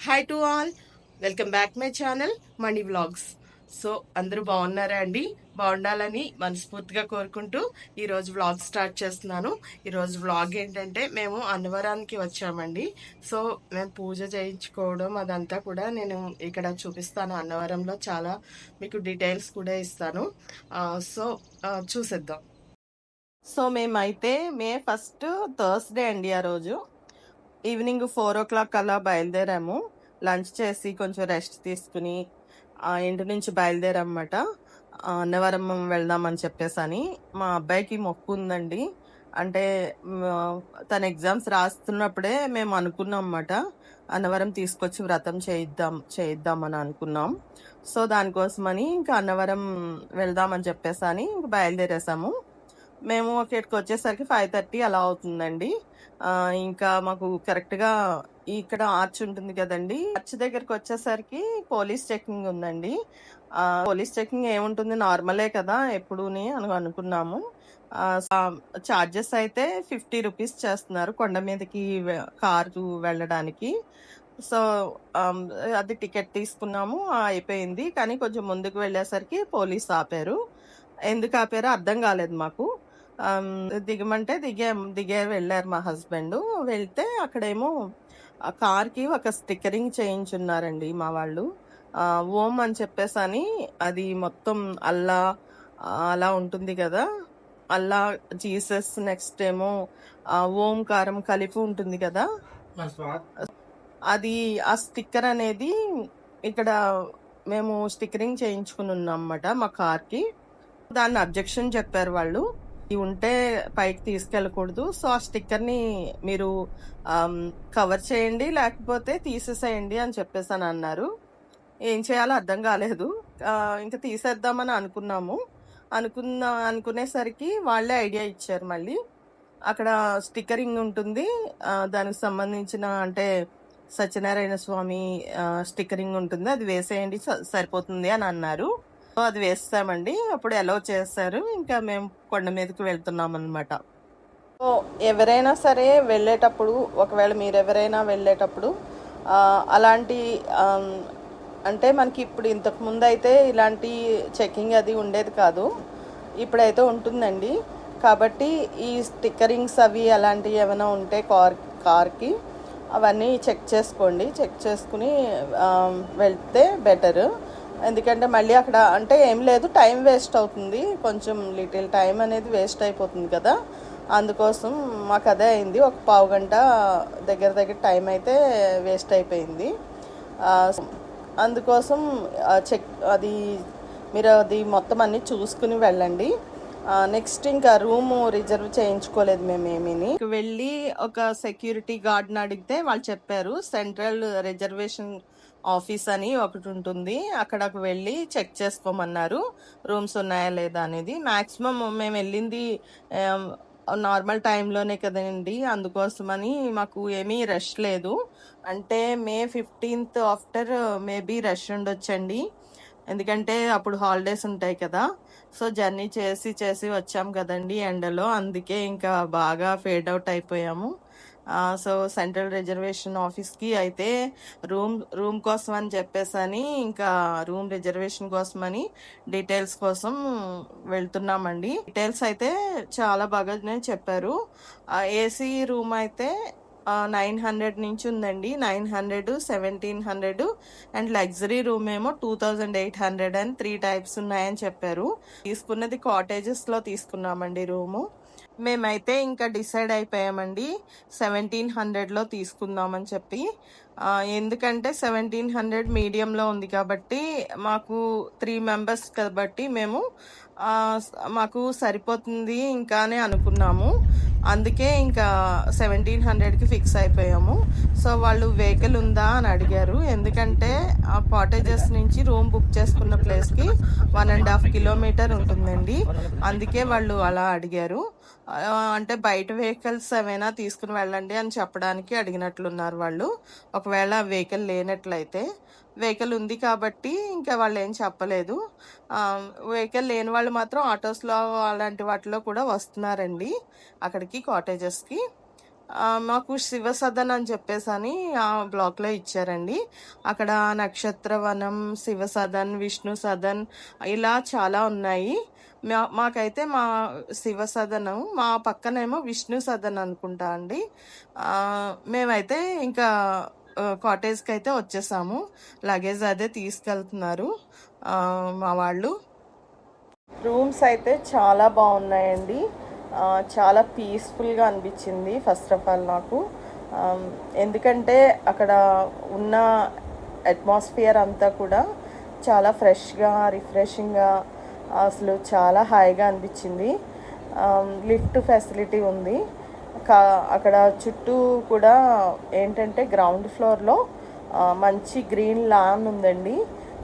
Hi to all, welcome back my channel money vlogs. So అందరూ బాగున్నారా అండి? బాగుండాలని మనస్ఫూర్తిగా కోరుకుంటూ ఈరోజు వ్లాగ్ స్టార్ట్ చేస్తున్నాను. ఈరోజు వ్లాగ్ ఏంటంటే మేము అన్నవరానికి వచ్చామండి. సో మేము పూజ చేయించుకోవడం అదంతా కూడా నేను ఇక్కడ చూపిస్తాను. అన్నవరంలో చాలా మీకు డీటెయిల్స్ కూడా ఇస్తాను. సో చూసేద్దాం. సో మేమైతే మే 1 థర్స్డే అండి. ఆ రోజు ఈవినింగ్ 4 o'clock అలా బయలుదేరాము. లంచ్ చేసి కొంచెం రెస్ట్ తీసుకుని ఇంటి నుంచి బయలుదేరమాట. అన్నవరం వెళ్దామని చెప్పేసని. మా అబ్బాయికి మొక్కు ఉందండి. అంటే తన ఎగ్జామ్స్ రాస్తున్నప్పుడే మేము అనుకున్నాం అన్నమాట, అన్నవరం తీసుకొచ్చి వ్రతం చేయిద్దామని అనుకున్నాం. సో దానికోసమని ఇంకా అన్నవరం వెళ్దామని చెప్పేసని ఇంక బయలుదేరేసాము. మేము ఇక్కడికి వచ్చేసరికి 5:30 అలా అవుతుందండి. ఇంకా మాకు కరెక్ట్గా ఇక్కడ ఆర్చ్ ఉంటుంది కదండి, ఆర్చ్ దగ్గరికి వచ్చేసరికి పోలీస్ చెకింగ్ ఉందండి. పోలీస్ చెకింగ్ ఏముంటుంది, నార్మలే కదా ఎప్పుడూని అని అనుకున్నాము. చార్జెస్ అయితే 50 రూపీస్ చేస్తున్నారు కొండ మీదకి కారు వెళ్ళడానికి. సో అది టికెట్ తీసుకున్నాము, అయిపోయింది. కానీ కొంచెం ముందుకు వెళ్ళేసరికి పోలీస్ ఆపారు. ఎందుకు ఆపారో అర్థం కాలేదు మాకు. దిగమంటే దిగే వెళ్ళారు మా హస్బెండ్. వెళ్తే అక్కడేమో ఆ కార్కి ఒక స్టిక్కరింగ్ చేయించున్నారండి మా వాళ్ళు. ఓం అని చెప్పేసని, అది మొత్తం అల్లా అలా ఉంటుంది కదా, అల్లా, జీసస్, నెక్స్ట్ ఏమో ఓంకారం కలిపి ఉంటుంది కదా, అది ఆ స్టిక్కర్ అనేది ఇక్కడ మేము స్టిక్కరింగ్ చేయించుకుని ఉన్నాం అన్నమాట మా కార్కి. దాన్ని అబ్జెక్షన్ చెప్పారు వాళ్ళు, ఉంటే పైకి తీసుకెళ్ళకూడదు. సో ఆ స్టిక్కర్ని మీరు కవర్ చేయండి, లేకపోతే తీసేసేయండి అని చెప్పేసి అన్నారు. ఏం చేయాలో అర్థం కాలేదు. ఇంకా తీసేద్దామని అనుకునేసరికి వాళ్ళే ఐడియా ఇచ్చారు. మళ్ళీ అక్కడ స్టిక్కరింగ్ ఉంటుంది, దానికి సంబంధించిన అంటే సత్యనారాయణ స్వామి స్టిక్కరింగ్ ఉంటుంది, అది వేసేయండి సరిపోతుంది అని అన్నారు. అది వేస్తామండి. అప్పుడు అలౌ చేస్తారు. ఇంకా మేము కొండ మీదకి వెళ్తున్నాం అనమాట. సో ఎవరైనా సరే వెళ్ళేటప్పుడు, ఒకవేళ మీరు ఎవరైనా వెళ్ళేటప్పుడు అలాంటి అంటే మనకి ఇప్పుడు ఇంతకు ముందు అయితే ఇలాంటి చెకింగ్ అది ఉండేది కాదు, ఇప్పుడైతే ఉంటుందండి. కాబట్టి ఈ స్టిక్కరింగ్స్ అవి అలాంటివి ఏమైనా ఉంటే కార్కి అవన్నీ చెక్ చేసుకోండి. చెక్ చేసుకుని వెళ్తే బెటర్. ఎందుకంటే మళ్ళీ అక్కడ అంటే ఏం లేదు, టైం వేస్ట్ అవుతుంది, కొంచెం లిటిల్ టైం అనేది వేస్ట్ అయిపోతుంది కదా. అందుకోసం మాకు అదే అయింది. ఒక పావు గంట దగ్గర టైం అయితే వేస్ట్ అయిపోయింది. అందుకోసం అది మీరు అది మొత్తం అన్నీ చూసుకుని వెళ్ళండి. నెక్స్ట్ ఇంకా రూము రిజర్వ్ చేయించుకోలేదు మేము ఏమీని. వెళ్ళి ఒక సెక్యూరిటీ గార్డ్ని అడిగితే వాళ్ళు చెప్పారు, సెంట్రల్ రిజర్వేషన్ ఆఫీస్ అని ఒకటి ఉంటుంది, అక్కడకు వెళ్ళి చెక్ చేసుకోమన్నారు రూమ్స్ ఉన్నాయా లేదా అనేది. మ్యాక్సిమం మేము వెళ్ళింది నార్మల్ టైంలోనే కదండి, అందుకోసమని మాకు ఏమీ రష్ లేదు. అంటే మే 15th ఆఫ్టర్ మేబీ రష్ ఉండొచ్చండి, ఎందుకంటే అప్పుడు హాలిడేస్ ఉంటాయి కదా. సో జర్నీ చేసి వచ్చాం కదండి ఎండలో, అందుకే ఇంకా బాగా ఫేడ్ అవుట్ అయిపోయాము. సో సెంట్రల్ రిజర్వేషన్ ఆఫీస్కి అయితే రూమ్ కోసం అని చెప్పేసని, ఇంకా రూమ్ రిజర్వేషన్ కోసమని డీటెయిల్స్ కోసం వెళ్తున్నామండి. డీటెయిల్స్ అయితే చాలా బాగానే చెప్పారు. ఏసీ రూమ్ అయితే 900 నుంచి ఉందండి, 900, 1700 అండ్ లగ్జరీ రూమ్ ఏమో 2800 అని 3 టైప్స్ ఉన్నాయని చెప్పారు. తీసుకున్నది కాటేజెస్లో తీసుకున్నామండి రూము. మేమైతే ఇంకా డిసైడ్ అయిపోయామండి 1700లో తీసుకుందామని చెప్పి. ఎందుకంటే 1700 మీడియంలో ఉంది కాబట్టి, మాకు 3 members కాబట్టి మేము మాకు సరిపోతుంది ఇంకానే అనుకున్నాము. అందుకే ఇంకా 1700కి ఫిక్స్ అయిపోయాము. సో వాళ్ళు వెహికల్ ఉందా అని అడిగారు, ఎందుకంటే ఆ కాటేజెస్ నుంచి రూమ్ బుక్ చేసుకున్న ప్లేస్కి 1.5 kilometer ఉంటుందండి, అందుకే వాళ్ళు అలా అడిగారు. అంటే బయట వెహికల్స్ ఏమైనా తీసుకుని వెళ్ళండి అని చెప్పడానికి అడిగినట్లున్నారు వాళ్ళు. ఒకవేళ వెహికల్ లేనట్లయితే, వెహికల్ ఉంది కాబట్టి ఇంకా వాళ్ళు ఏం చెప్పలేదు. వెహికల్ లేని వాళ్ళు మాత్రం ఆటోస్లో అలాంటి వాటిలో కూడా వస్తున్నారండి అక్కడికి కాటేజెస్కి. మాకు శివ సదన్ అని చెప్పేసని ఆ బ్లాక్‌లో ఇచ్చారండి. అక్కడ నక్షత్ర వనం, శివ సదన్, విష్ణు సదన్ ఇలా చాలా ఉన్నాయి. మాకైతే మా శివ సదనం, మా పక్కనేమో విష్ణు సదన్ అనుకుంటా అండి. మేమైతే ఇంకా కాటేజ్‌కి అయితే వచ్చేసాము. లగేజ్ అదే తీసుకెళ్తున్నారు మా వాళ్ళు. రూమ్స్ అయితే చాలా బాగున్నాయండి. చాలా పీస్ఫుల్గా అనిపించింది ఫస్ట్ ఆఫ్ ఆల్ నాకు. ఎందుకంటే అక్కడ ఉన్న అట్మాస్ఫియర్ అంతా కూడా చాలా ఫ్రెష్గా, రిఫ్రెషింగ్గా, అసలు చాలా హాయిగా అనిపించింది. లిఫ్ట్ ఫెసిలిటీ ఉంది. అక్కడ చుట్టూ కూడా ఏంటంటే గ్రౌండ్ ఫ్లోర్లో మంచి గ్రీన్ లాన్ ఉందండి.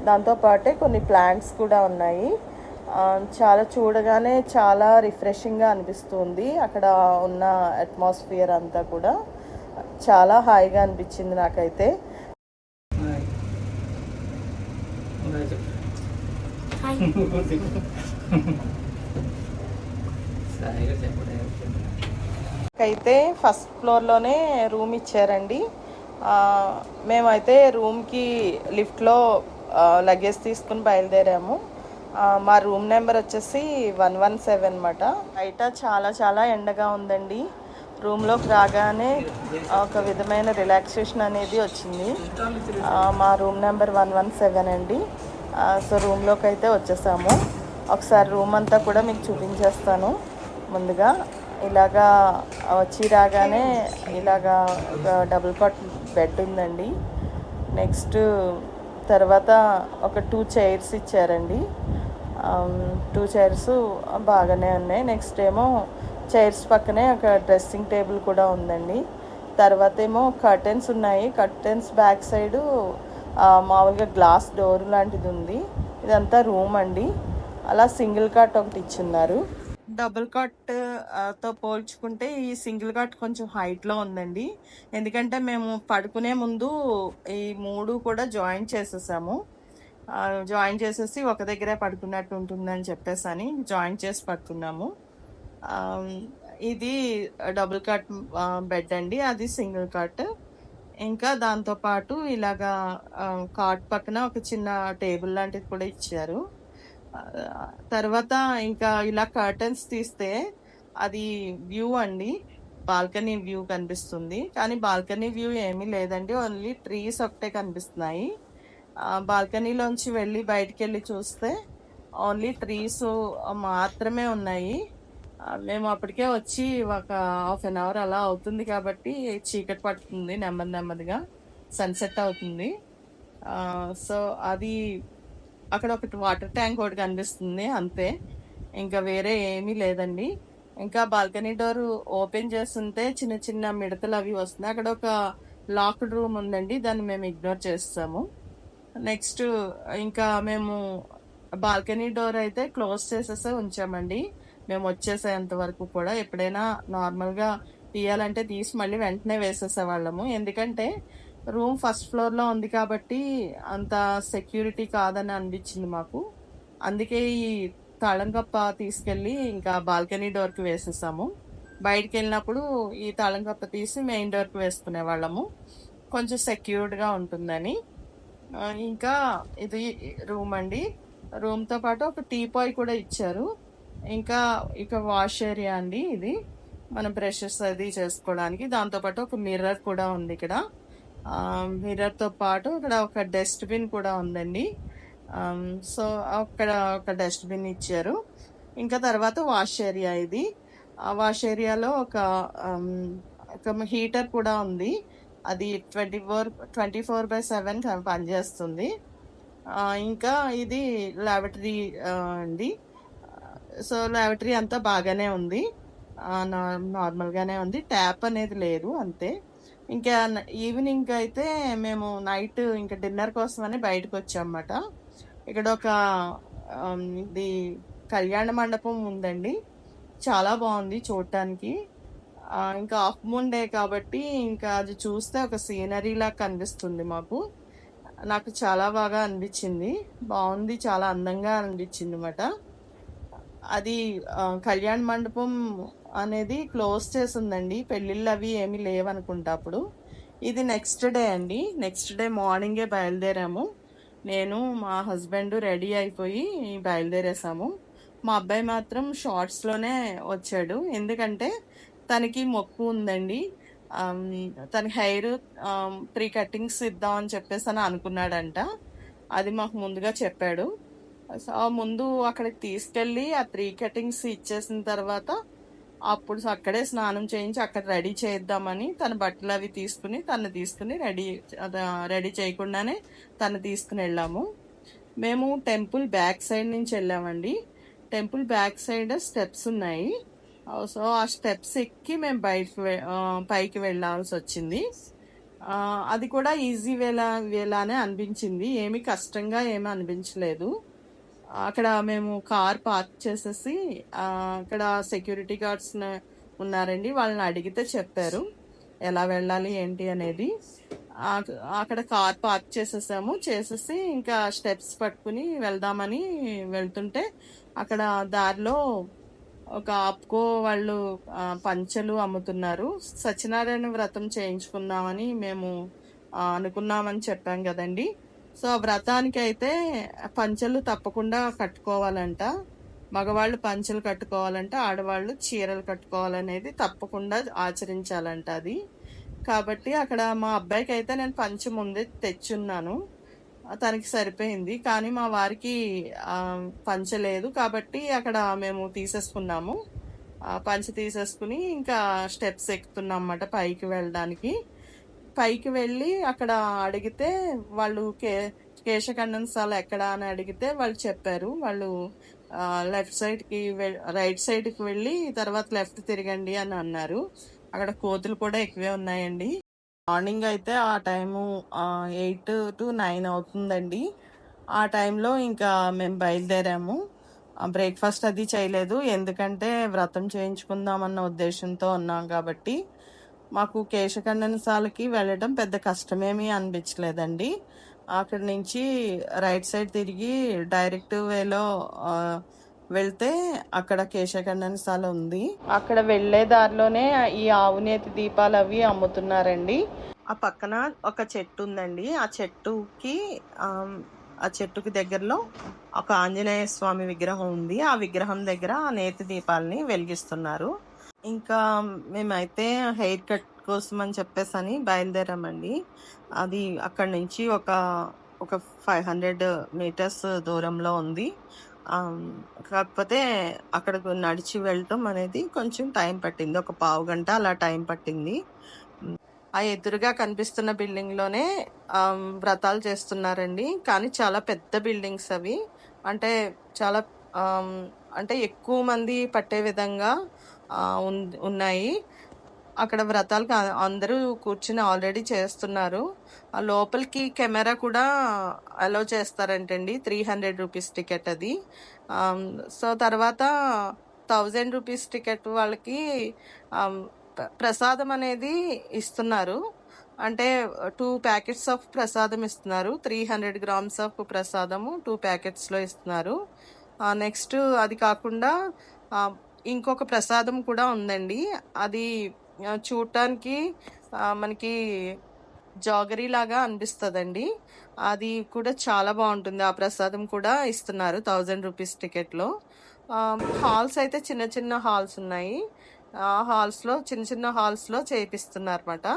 దాంతోపాటే కొన్ని ప్లాంట్స్ కూడా ఉన్నాయి. చాలా చూడగానే చాలా రిఫ్రెషింగ్గా అనిపిస్తుంది. అక్కడ ఉన్న అట్మాస్ఫియర్ అంతా కూడా చాలా హాయిగా అనిపించింది నాకైతే. అయితే ఫస్ట్ ఫ్లోర్లోనే రూమ్ ఇచ్చారండి. మేమైతే రూమ్కి లిఫ్ట్లో లగేజ్ తీసుకుని బయలుదేరాము. మా రూమ్ నెంబర్ వచ్చేసి 117 అనమాట. బయట చాలా చాలా ఎండగా ఉందండి. రూమ్లోకి రాగానే ఒక విధమైన రిలాక్సేషన్ అనేది వచ్చింది. మా రూమ్ నెంబర్ 117 అండి. సో రూమ్లోకి అయితే వచ్చేసాము. ఒకసారి రూమ్ అంతా కూడా మీకు చూపించేస్తాను. ముందుగా ఇలాగా వచ్చి రాగానే ఇలాగా ఒక డబుల్ కాట్ బెడ్ ఉందండి. నెక్స్ట్ తర్వాత ఒక 2 చైర్స్ ఇచ్చారండి. 2 చైర్స్ బాగానే ఉన్నాయి. నెక్స్ట్ ఏమో చైర్స్ పక్కనే ఒక డ్రెస్సింగ్ టేబుల్ కూడా ఉందండి. తర్వాత ఏమో కర్టెన్స్ ఉన్నాయి. కర్టెన్స్ బ్యాక్ సైడు మామూలుగా గ్లాస్ డోర్ లాంటిది ఉంది. ఇదంతా రూమ్ అండి. అలా సింగిల్ కాట్ ఒకటి ఇచ్చున్నారు. డబుల్ కాట్ తో పోల్చుకుంటే ఈ సింగిల్ కాట్ కొంచెం హైట్లో ఉందండి. ఎందుకంటే మేము పడుకునే ముందు ఈ 3 కూడా జాయిన్ చేసేసాము. జాయిన్ చేసేసి ఒక దగ్గరే పడుకున్నట్టు ఉంటుందని చెప్పేసి అని జాయిన్ చేసి పడుకున్నాము. ఇది డబుల్ కాట్ బెడ్ అండి. అది సింగిల్ కాట్. ఇంకా దాంతోపాటు ఇలాగా కాట్ పక్కన ఒక చిన్న టేబుల్ లాంటిది కూడా ఇచ్చారు. తర్వాత ఇంకా ఇలా కర్టన్స్ తీస్తే అది వ్యూ అండి. బాల్కనీ వ్యూ కనిపిస్తుంది. కానీ బాల్కనీ వ్యూ ఏమీ లేదండి. ఓన్లీ ట్రీస్ ఒకటే కనిపిస్తున్నాయి. బాల్కనీలోంచి వెళ్ళి బయటికి వెళ్ళి చూస్తే ఓన్లీ ట్రీస్ మాత్రమే ఉన్నాయి. మేము అప్పటికే వచ్చి ఒక హాఫ్ అన్ అవర్ అలా అవుతుంది కాబట్టి చీకటి పడుతుంది. నెమ్మదిగా సన్సెట్ అవుతుంది. సో అది అక్కడ ఒకటి వాటర్ ట్యాంక్ ఒకటి కనిపిస్తుంది అంతే. ఇంకా వేరే ఏమీ లేదండి. ఇంకా బాల్కనీ డోర్ ఓపెన్ చేస్తుంటే చిన్న చిన్న మిడతలు అవి వస్తున్నాయి. అక్కడ ఒక లాక్డ్ రూమ్ ఉందండి. దాన్ని మేము ఇగ్నోర్ చేస్తాము. నెక్స్ట్ ఇంకా మేము బాల్కనీ డోర్ అయితే క్లోజ్ చేసేసే ఉంచామండి. మేము వచ్చేసేంత వరకు కూడా. ఎప్పుడైనా నార్మల్గా తీయాలంటే తీసి మళ్ళీ వెంటనే వేసేసేవాళ్ళము. ఎందుకంటే రూమ్ ఫస్ట్ ఫ్లోర్లో ఉంది కాబట్టి అంత సెక్యూరిటీ కాదని అనిపించింది మాకు. అందుకే ఈ తాళం కప్ప తీసుకెళ్ళి ఇంకా బాల్కనీ డోర్కి వేసేసాము. బయటికి వెళ్ళినప్పుడు ఈ తాళం కప్ప తీసి మెయిన్ డోర్కి వేసుకునే వాళ్ళము, కొంచెం సెక్యూర్డ్గా ఉంటుందని. ఇంకా ఇది రూమ్ అండి. రూమ్తో పాటు ఒక టీపాయ్ కూడా ఇచ్చారు. ఇంకా ఇక వాష్ ఏరియా అండి. ఇది మనం బ్రషెస్ అది చేసుకోవడానికి. దాంతోపాటు ఒక మిర్రర్ కూడా ఉంది ఇక్కడ. మిర్రర్తో పాటు ఇక్కడ ఒక డస్ట్బిన్ కూడా ఉందండి. సో అక్కడ ఒక డస్ట్బిన్ ఇచ్చారు. ఇంకా తర్వాత వాష్ ఏరియా ఇది. ఆ వాష్ ఏరియాలో ఒక హీటర్ కూడా ఉంది. అది 24/7 పనిచేస్తుంది. ఇంకా ఇది లాబరేటరీ అండి. సో లాబరేటరీ అంతా బాగానే ఉంది. నార్మల్గానే ఉంది. ట్యాప్ అనేది లేదు అంతే. ఇంకా ఈవినింగ్ అయితే మేము నైట్ ఇంకా డిన్నర్ కోసమని బయటకు వచ్చామన్నమాట. ఇక్కడ ఒక ఇది కళ్యాణ మండపం ఉందండి. చాలా బాగుంది చూడటానికి. ఇంకా హాఫ్ మూన్ డే కాబట్టి ఇంకా అది చూస్తే ఒక సీనరీ లాగా కనిపిస్తుంది మాకు. నాకు చాలా బాగా అనిపించింది. బాగుంది, చాలా అందంగా అనిపించింది అన్నమాట. అది కళ్యాణ మండపం అనేది క్లోజ్ చేసి ఉందండి. పెళ్ళిళ్ళు అవి ఏమీ లేవనుకుంటా అప్పుడు. ఇది నెక్స్ట్ డే అండి. నెక్స్ట్ డే మార్నింగే బయలుదేరాము. నేను మా హస్బెండ్ రెడీ అయిపోయి బయలుదేరేసాము. మా అబ్బాయి మాత్రం షార్ట్స్‌లోనే వచ్చాడు. ఎందుకంటే తనకి మొక్కు ఉందండి. తన హెయిర్ 3 కటింగ్స్ ఇద్దాం అని చెప్పేసని అనుకున్నాడంట. అది మాకు ముందుగా చెప్పాడు. సో, ముందు అక్కడికి తీసుకెళ్ళి ఆ 3 కటింగ్స్ ఇచ్చేసిన తర్వాత అప్పుడు అక్కడే స్నానం చేయించి అక్కడ రెడీ చేద్దామని తన బట్టలు అవి తీసుకుని తను తీసుకుని రెడీ చేయకుండానే తను తీసుకుని వెళ్ళాము. మేము టెంపుల్ బ్యాక్ సైడ్ నుంచి వెళ్ళామండి. టెంపుల్ బ్యాక్ సైడ్ స్టెప్స్ ఉన్నాయి. సో ఆ స్టెప్స్ ఎక్కి మేము పైకి వెళ్ళాల్సి వచ్చింది. అది కూడా ఈజీ వేలానే అనిపించింది. ఏమి కష్టంగా ఏమీ అనిపించలేదు. అక్కడ మేము కార్ పార్క్ చేసేసి అక్కడ సెక్యూరిటీ గార్డ్స్ ఉన్నారండి. వాళ్ళని అడిగితే చెప్పారు ఎలా వెళ్ళాలి ఏంటి అనేది. అక్కడ కార్ పార్క్ చేసేసి ఇంకా స్టెప్స్ పట్టుకుని వెళ్దామని వెళ్తుంటే అక్కడ దారిలో ఒక ఆప్కో వాళ్ళు పంచెలు అమ్ముతున్నారు. సత్యనారాయణ వ్రతం చేయించుకుందామని మేము అనుకున్నామని చెప్పాం కదండి. సో ఆ వ్రతానికి అయితే పంచెలు తప్పకుండా కట్టుకోవాలంట. మగవాళ్ళు పంచెలు కట్టుకోవాలంట, ఆడవాళ్ళు చీరలు కట్టుకోవాలనేది తప్పకుండా ఆచరించాలంట అది. కాబట్టి అక్కడ మా అబ్బాయికి అయితే నేను పంచె ముందే తెచ్చున్నాను, తనకి సరిపోయింది. కానీ మా వారికి పంచె లేదు కాబట్టి అక్కడ మేము తీసేసుకున్నాము. పంచె తీసేసుకుని ఇంకా స్టెప్స్ ఎక్కుతున్నాం అన్నమాట పైకి వెళ్ళడానికి. పైకి వెళ్ళి అక్కడ అడిగితే వాళ్ళు కేశఖండనశాల ఎక్కడ అని అడిగితే వాళ్ళు చెప్పారు. వాళ్ళు లెఫ్ట్ సైడ్కి రైట్ సైడ్కి వెళ్ళి తర్వాత లెఫ్ట్ తిరగండి అని అన్నారు. అక్కడ కోతులు కూడా ఎక్కువే ఉన్నాయండి. మార్నింగ్ అయితే ఆ టైము 8 to 9 అవుతుందండి. ఆ టైంలో ఇంకా మేము బయలుదేరాము. బ్రేక్ఫాస్ట్ అది చేయలేదు, ఎందుకంటే వ్రతం చేయించుకుందామన్న ఉద్దేశంతో ఉన్నాం కాబట్టి. మాకు కేశఖండనశాలకి వెళ్ళడం పెద్ద కష్టమేమీ అనిపించలేదండి. అక్కడి నుంచి రైట్ సైడ్ తిరిగి డైరెక్ట్ వేలో వెళ్తే అక్కడ కేశఖండనశాల ఉంది. అక్కడ వెళ్లే దారిలోనే ఈ ఆవునేతి దీపాలు అవి అమ్ముతున్నారండి. ఆ పక్కన ఒక చెట్టు ఉందండి. ఆ చెట్టుకి దగ్గరలో ఒక ఆంజనేయ స్వామి విగ్రహం ఉంది. ఆ విగ్రహం దగ్గర ఆ నేతి దీపాలని వెలిగిస్తున్నారు. ఇంకా మేమైతే హెయిర్ కట్ కోసం అని చెప్పేసి బయలుదేరామండి. అది అక్కడి నుంచి ఒక 500 మీటర్స్ దూరంలో ఉంది. కాకపోతే అక్కడికి నడిచి వెళ్ళటం అనేది కొంచెం టైం పట్టింది. ఒక పావు గంట అలా టైం పట్టింది. ఆ ఎదురుగా కనిపిస్తున్న బిల్డింగ్లోనే వ్రతాలు చేస్తున్నారండి. కానీ చాలా పెద్ద బిల్డింగ్స్ అవి. అంటే చాలా అంటే ఎక్కువ మంది పట్టే విధంగా ఉన్నాయి. అక్కడ వ్రతాలకు అందరూ కూర్చుని ఆల్రెడీ చేస్తున్నారు. ఆ లోపలికి కెమెరా కూడా అలో చేస్తారంటండి. 300 రూపీస్ టికెట్ అది. సో తర్వాత 1000 రూపీస్ టికెట్ వాళ్ళకి ప్రసాదం అనేది ఇస్తున్నారు. అంటే 2 ప్యాకెట్స్ ఆఫ్ ప్రసాదం ఇస్తున్నారు. 300 గ్రామ్స్ ఆఫ్ ప్రసాదము 2 ప్యాకెట్స్లో ఇస్తున్నారు. నెక్స్ట్ అది కాకుండా ఇంకొక ప్రసాదం కూడా ఉందండి. అది చూడటానికి మనకి జాగరీ లాగా అనిపిస్తుందండి. అది కూడా చాలా బాగుంటుంది. ఆ ప్రసాదం కూడా ఇస్తున్నారు 1000 రూపీస్ టికెట్లో. హాల్స్ అయితే చిన్న చిన్న హాల్స్ ఉన్నాయి. చిన్న హాల్స్లో చేయిస్తున్నారు అన్నమాట.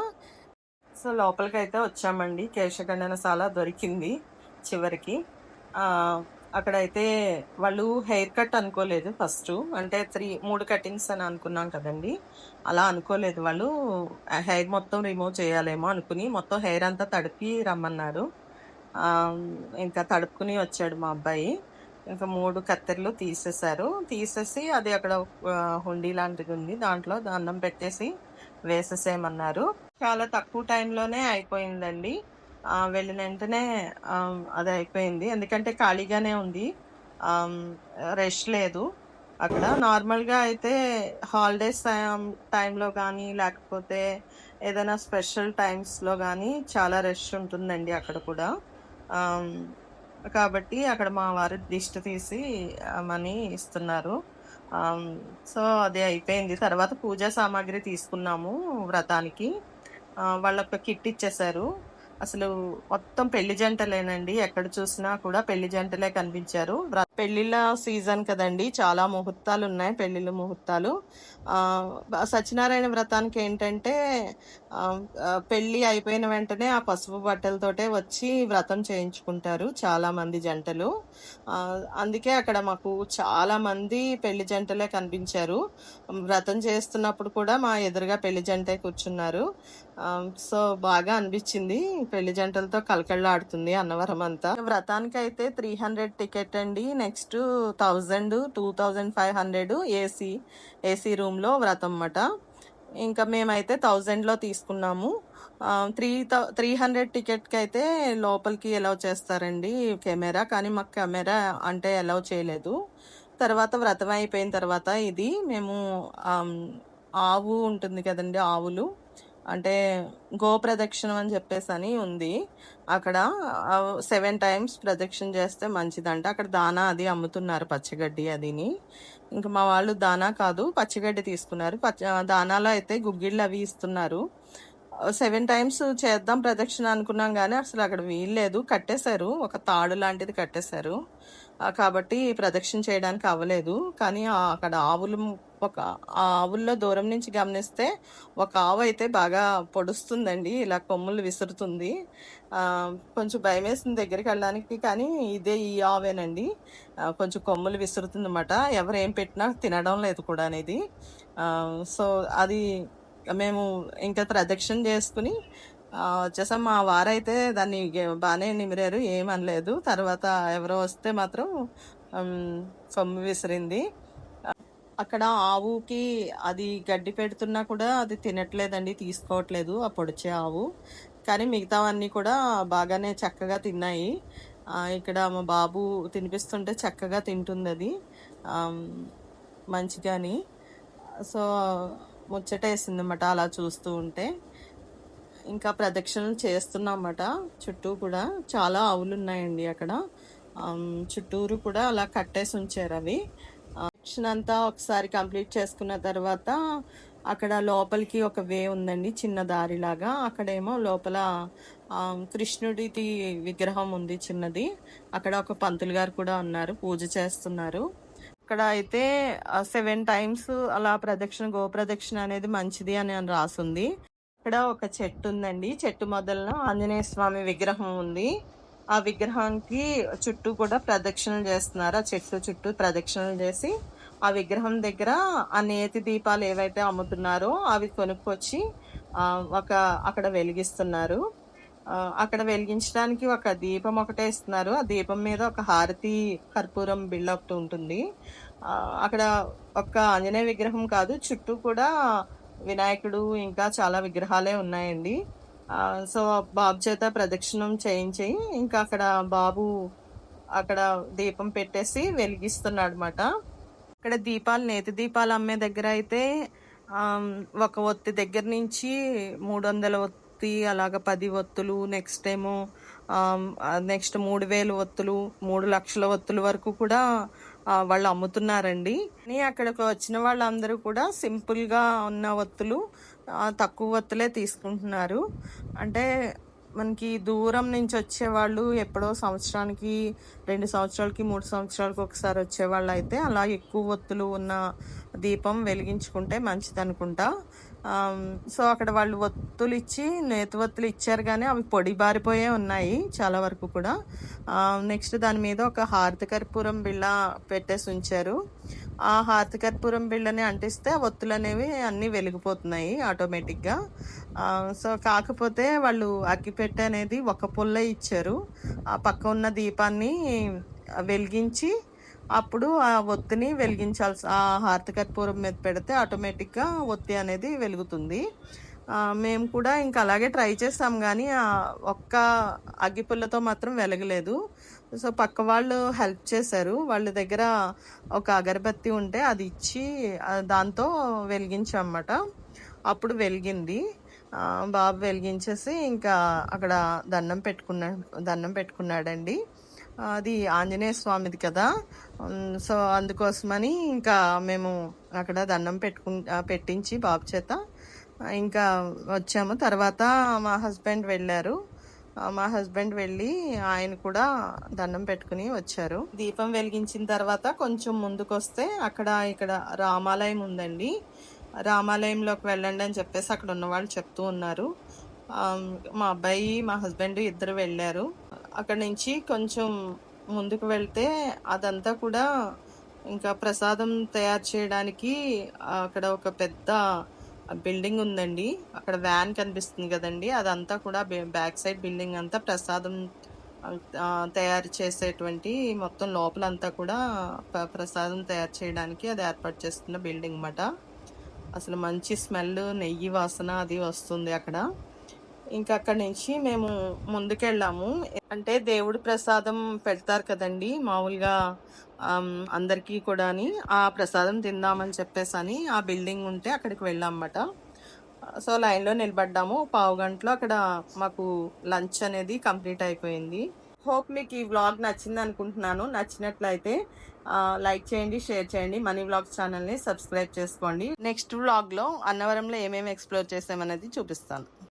సో లోపలికి అయితే వచ్చామండి. కేశఖండనశాల దొరికింది చివరికి. అక్కడైతే వాళ్ళు హెయిర్ కట్ అనుకోలేదు ఫస్ట్. అంటే 3 కటింగ్స్ అని అనుకున్నాం కదండి, అలా అనుకోలేదు. వాళ్ళు హెయిర్ మొత్తం రిమూవ్ చేయాలేమో అనుకుని మొత్తం హెయిర్ అంతా తడిపి రమ్మన్నారు. ఇంకా తడుపుకుని వచ్చాడు మా అబ్బాయి. ఇంకా 3 కత్తెరలు తీసేసి అది అక్కడ హుండీ లాంటిది ఉంది, దాంట్లో దండం పెట్టేసి వేసేసేయమన్నారు. చాలా తక్కువ టైంలోనే అయిపోయిందండి. వెళ్ళిన వెంటనే అది అయిపోయింది. ఎందుకంటే ఖాళీగానే ఉంది, రష్ లేదు అక్కడ. నార్మల్గా అయితే హాలిడేస్ టైంలో కానీ లేకపోతే ఏదైనా స్పెషల్ టైమ్స్లో కానీ చాలా రష్ ఉంటుందండి అక్కడ కూడా. కాబట్టి అక్కడ మా వారు దిష్టి తీసి మనీ ఇస్తున్నారు. ఆమ్, సో అది అయిపోయింది. తర్వాత పూజా సామాగ్రి తీసుకున్నాము వ్రతానికి. వాళ్ళొక కిట్ ఇచ్చేశారు. అసలు మొత్తం పెళ్లి జంటలేనండి. ఎక్కడ చూసినా కూడా పెళ్లి జంటలే కనిపించారు. పెళ్లిళ్ళ సీజన్ కదండి, చాలా ముహూర్తాలు ఉన్నాయి, పెళ్లిళ్ళ ముహూర్తాలు. సత్యనారాయణ వ్రతానికి ఏంటంటే ఆ, పెళ్లి అయిపోయిన వెంటనే ఆ పసుపు బట్టలతోటే వచ్చి వ్రతం చేయించుకుంటారు చాలా మంది జంటలు. ఆ, అందుకే అక్కడ మాకు చాలా మంది పెళ్లి జంటలే కనిపించారు. వ్రతం చేస్తున్నప్పుడు కూడా మా ఎదురుగా పెళ్లి జంటే కూర్చున్నారు. సో బాగా అనిపించింది. పెళ్లి జంటలతో కలకళ్ళాడుతుంది అన్నవరం అంతా. వ్రతానికి అయితే 300 టికెట్ అండి. నెక్స్ట్ 1000, 2500 ఏసీ రూమ్ లో వ్రతం అన్నమాట. ఇంకా మేమైతే 1000 లో తీసుకున్నాము. 300 టికెట్ కి అయితే లోపలికి అలౌ చేస్తారండి కెమెరా, కానీ మాకు కెమెరా అంటే అలౌ చేయలేదు. తర్వాత వ్రతం అయిపోయిన తర్వాత ఇది మేము ఆమ్, ఆవు ఉంటుంది కదండి, ఆవులు అంటే గో ప్రదక్షిణం అని చెప్పేసి అని ఉంది అక్కడ. 7 టైమ్స్ ప్రదక్షిణ చేస్తే మంచిదంట. అక్కడ దానా అది అమ్ముతున్నారు, పచ్చగడ్డి అదిని. ఇంకా మా వాళ్ళు దానా కాదు పచ్చిగడ్డి తీసుకున్నారు. దానాలో అయితే గుగ్గిళ్ళు అవి ఇస్తున్నారు. 7 టైమ్స్ చేద్దాం ప్రదక్షిణ అనుకున్నాం కానీ అసలు అక్కడ వీల్లేదు, కట్టేశారు, ఒక తాడు లాంటిది కట్టేశారు. కాబట్టి ప్రదక్షిణ చేయడానికి అవ్వలేదు. కానీ అక్కడ ఆవులు ఆ ఆవుల్లో దూరం నుంచి గమనిస్తే ఒక ఆవు అయితే బాగా పొడుస్తుందండి, ఇలా కొమ్ములు విసురుతుంది. కొంచెం భయం వేసింది దగ్గరికి వెళ్ళడానికి, కానీ ఇదే ఈ ఆవేనండి. కొంచెం కొమ్ములు విసురుతుంది అనమాట. ఎవరు ఏం పెట్టినా తినడం లేదు కూడా అనేది. సో అది మేము ఇంకా ప్రదక్షిణ చేసుకుని వచ్చేసాం. మా వారైతే దాన్ని బాగానే నిమిరారు, ఏమనలేదు. తర్వాత ఎవరో వస్తే మాత్రం కొమ్ము విసిరింది. అక్కడ ఆవుకి అది గడ్డి పెడుతున్నా కూడా అది తినట్లేదండి, తీసుకోవట్లేదు ఆ పొడిచే ఆవు. కానీ మిగతావన్నీ కూడా బాగానే చక్కగా తిన్నాయి. ఇక్కడ మా బాబు తినిపిస్తుంటే చక్కగా తింటుంది అది మంచిగాని. సో ముచ్చటేసింది అన్నమాట అలా చూస్తూ ఉంటే. ఇంకా ప్రదక్షిణలు చేస్తున్నామన్నమాట. చుట్టూ కూడా చాలా ఆవులు ఉన్నాయండి అక్కడ. చుట్టూరు కూడా అలా కట్టేసి ఉంచారు అవి. ప్రదక్షిణ అంతా ఒకసారి కంప్లీట్ చేసుకున్న తర్వాత అక్కడ లోపలికి ఒక వే ఉందండి, చిన్న దారిలాగా. అక్కడేమో లోపల కృష్ణుడిది విగ్రహం ఉంది చిన్నది. అక్కడ ఒక పంతులు గారు కూడా ఉన్నారు, పూజ చేస్తున్నారు. అక్కడ అయితే 7 టైమ్స్ అలా గో ప్రదక్షిణ అనేది మంచిది అని రాసుంది. ఇక్కడ ఒక చెట్టు ఉందండి, చెట్టు మొదలన ఆంజనేయ స్వామి విగ్రహం ఉంది. ఆ విగ్రహానికి చుట్టూ కూడా ప్రదక్షిణలు చేస్తున్నారు. ఆ చెట్టు చుట్టూ ప్రదక్షిణలు చేసి ఆ విగ్రహం దగ్గర ఆ నేతి దీపాలు ఏవైతే అమ్ముతున్నారో అవి కొనుక్కొచ్చి అక్కడ వెలిగిస్తున్నారు. అక్కడ వెలిగించడానికి ఒక దీపం ఒకటే ఇస్తున్నారు. ఆ దీపం మీద ఒక హారతి కర్పూరం బిళ్ళ ఒకటి ఉంటుంది. అక్కడ ఒక ఆంజనేయ విగ్రహం కాదు, చుట్టూ కూడా వినాయకుడు ఇంకా చాలా విగ్రహాలే ఉన్నాయండి. సో బాబు చేత ప్రదక్షిణం చేయించి ఇంకా అక్కడ బాబు అక్కడ దీపం పెట్టేసి వెలిగిస్తున్నాడు అనమాట. అక్కడ దీపాలు, నేతి దీపాలు అమ్మే దగ్గర అయితే ఒక ఒత్తి దగ్గర నుంచి 300 ఒత్తి, అలాగ 10 ఒత్తులు, నెక్స్ట్ ఏమో నెక్స్ట్ 3000 ఒత్తులు, 3 లక్షల ఒత్తుల వరకు కూడా వాళ్ళు అమ్ముతున్నారండి. అక్కడికి వచ్చిన వాళ్ళందరూ కూడా సింపుల్ గా ఉన్న ఒత్తులు, తక్కువ ఒత్తులే తీసుకుంటున్నారు. అంటే మనకి దూరం నుంచి వచ్చేవాళ్ళు ఎప్పుడో సంవత్సరానికి, 2 సంవత్సరాలకి, 3 సంవత్సరాలకి ఒకసారి వచ్చేవాళ్ళు అయితే అలా ఎక్కువ ఒత్తులు ఉన్న దీపం వెలిగించుకుంటే మంచిది అనుకుంటా. సో అక్కడ వాళ్ళు ఒత్తులు ఇచ్చి, నేతి ఒత్తులు ఇచ్చారు కానీ అవి పొడి బారిపోయే ఉన్నాయి చాలా వరకు కూడా. నెక్స్ట్ దాని మీద ఒక హారతి కర్పూరం బిళ్ళ పెట్టేసి ఉంచారు. ఆ హారతి కర్పూరం బిళ్ళని అంటిస్తే ఒత్తులు అనేవి అన్నీ వెలిగిపోతున్నాయి ఆటోమేటిక్గా. సో కాకపోతే వాళ్ళు అగ్గిపెట్టె అనేది ఒక పుల్ల ఇచ్చారు. ఆ పక్క ఉన్న దీపాన్ని వెలిగించి అప్పుడు ఆ ఒత్తిని వెలిగించాల్సి, ఆ హారతి కర్పూరం మీద పెడితే ఆటోమేటిక్గా ఒత్తి అనేది వెలుగుతుంది. మేము కూడా ఇంకా అలాగే ట్రై చేస్తాం కానీ ఒక్క అగ్గిపుల్లతో మాత్రం వెలగలేదు. సో పక్క వాళ్ళు హెల్ప్ చేశారు, వాళ్ళ దగ్గర ఒక అగరబత్తి ఉంటే అది ఇచ్చి దాంతో వెలిగించామన్నమాట. అప్పుడు వెలిగింది. బాబు వెలిగించేసి ఇంకా అక్కడ దండం పెట్టుకున్నాడండి. అది ఆంజనేయ స్వామిది కదా. సో అందుకోసమని ఇంకా మేము అక్కడ దండం పెట్టించి బాబు చేత ఇంకా వచ్చాము. తర్వాత మా హస్బెండ్ వెళ్ళారు. మా హస్బెండ్ వెళ్ళి ఆయన కూడా దండం పెట్టుకుని వచ్చారు. దీపం వెలిగించిన తర్వాత కొంచెం ముందుకు వస్తే అక్కడ ఇక్కడ రామాలయం ఉందండి. రామాలయంలోకి వెళ్ళండి అని చెప్పేసి అక్కడ ఉన్న వాళ్ళు చెప్తూ ఉన్నారు. మా అబ్బాయి మా హస్బెండ్ ఇద్దరు వెళ్ళారు. అక్కడ నుంచి కొంచెం ముందుకు వెళ్తే అదంతా కూడా ఇంకా ప్రసాదం తయారు చేయడానికి అక్కడ ఒక పెద్ద బిల్డింగ్ ఉందండి. అక్కడ వ్యాన్ కనిపిస్తుంది కదండి, అదంతా కూడా బ్యాక్ సైడ్ బిల్డింగ్ అంతా ప్రసాదం తయారు చేసేటువంటి మొత్తం లోపలంతా కూడా ప్రసాదం తయారు చేయడానికి అది ఏర్పాటు చేస్తున్న బిల్డింగ్ అన్నమాట. అసలు మంచి స్మెల్, నెయ్యి వాసన అది వస్తుంది అక్కడ. ఇంకా అక్కడి నుంచి మేము ముందుకెళ్ళాము. అంటే దేవుడి ప్రసాదం పెడతారు కదండి మామూలుగా అందరికీ కూడా, ఆ ప్రసాదం తిందామని చెప్పేసి అని ఆ బిల్డింగ్ ఉంటే అక్కడికి వెళ్ళామన్నమాట. సో లైన్లో నిలబడ్డాము. పావు గంటలో అక్కడ మాకు లంచ్ అనేది కంప్లీట్ అయిపోయింది. హోప్ మీకు ఈ వ్లాగ్ నచ్చింది అనుకుంటున్నాను. నచ్చినట్లయితే లైక్ చేయండి, షేర్ చేయండి. మనీ వ్లాగ్స్ ఛానల్ని సబ్స్క్రైబ్ చేసుకోండి. నెక్స్ట్ వ్లాగ్లో అన్నవరంలో ఏమేమి ఎక్స్ప్లోర్ చేసామనేది చూపిస్తాను.